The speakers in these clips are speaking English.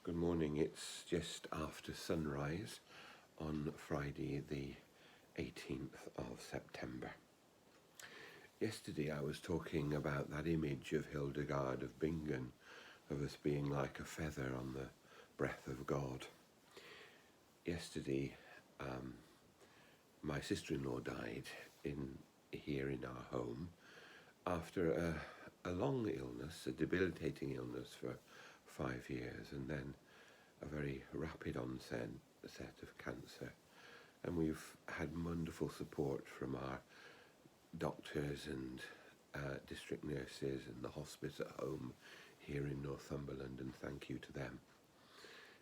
Good morning. It's just after sunrise on Friday the 18th of September. Yesterday I was talking about that image of Hildegard of Bingen, of us being like a feather on the breath of God. Yesterday my sister-in-law died here in our home after a long illness, a debilitating illness for 5 years, and then a very rapid onset of cancer. And we've had wonderful support from our doctors and district nurses and the hospice at home here in Northumberland, and thank you to them.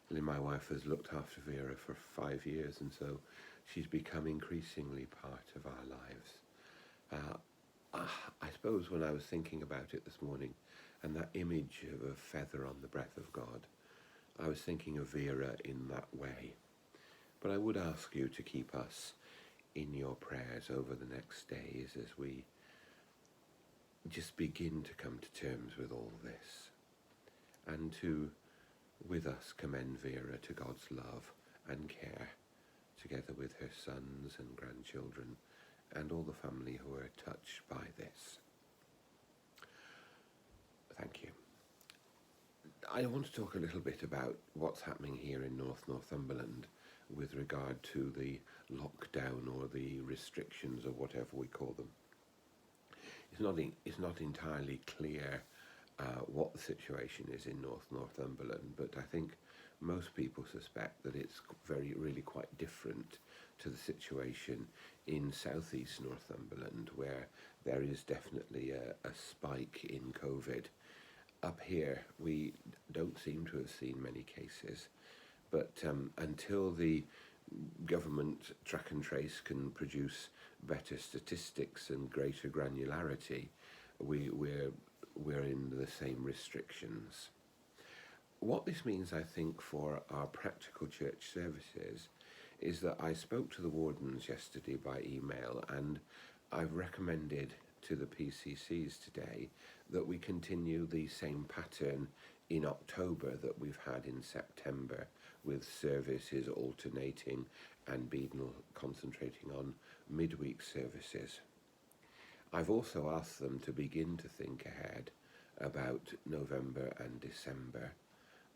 And my wife has looked after Vera for 5 years, and so she's become increasingly part of our lives. I suppose when I was thinking about it this morning, and that image of a feather on the breath of God, I was thinking of Vera in that way. But I would ask you to keep us in your prayers over the next days as we just begin to come to terms with all this, and to, with us, commend Vera to God's love and care, together with her sons and grandchildren and all the family who are touched by this. Thank you. I want to talk a little bit about what's happening here in Northumberland with regard to the lockdown or the restrictions or whatever we call them. It's not entirely clear what the situation is in Northumberland, but I think most people suspect that it's really quite different to the situation in southeast Northumberland, where there is definitely a spike in COVID. Up here, we don't seem to have seen many cases, but until the government track and trace can produce better statistics and greater granularity, we're in the same restrictions. What this means, I think, for our practical church services is that I spoke to the wardens yesterday by email, and I've recommended to the PCCs today that we continue the same pattern in October that we've had in September, with services alternating and Beadnell concentrating on midweek services. I've also asked them to begin to think ahead about November and December,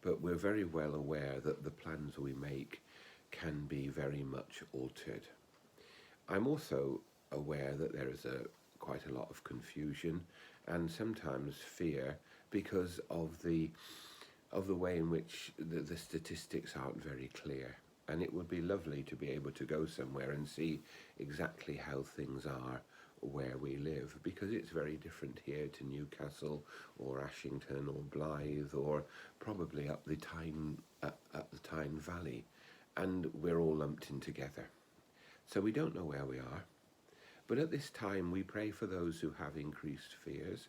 but we're very well aware that the plans we make can be very much altered. I'm also aware that there is quite a lot of confusion and sometimes fear because of the way in which the statistics aren't very clear. And it would be lovely to be able to go somewhere and see exactly how things are where we live, because it's very different here to Newcastle or Ashington or Blythe or probably up the Tyne Valley, and we're all lumped in together. So we don't know where we are. But at this time, we pray for those who have increased fears.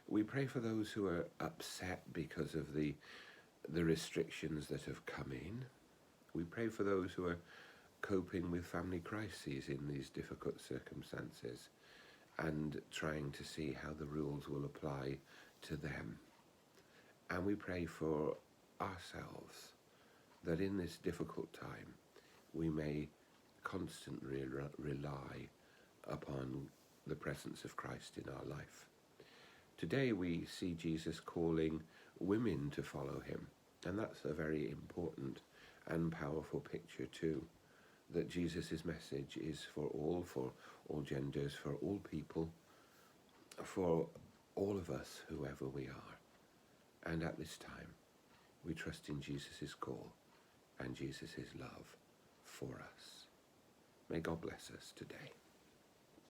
We pray for those who are upset because of the restrictions that have come in. We pray for those who are coping with family crises in these difficult circumstances and trying to see how the rules will apply to them. And we pray for ourselves that in this difficult time, we may constantly rely upon the presence of Christ in our life. Today we see Jesus calling women to follow him, and that's a very important and powerful picture too, that Jesus' message is for all genders, for all people, for all of us, whoever we are. And at this time, we trust in Jesus' call and Jesus' love for us. May God bless us today.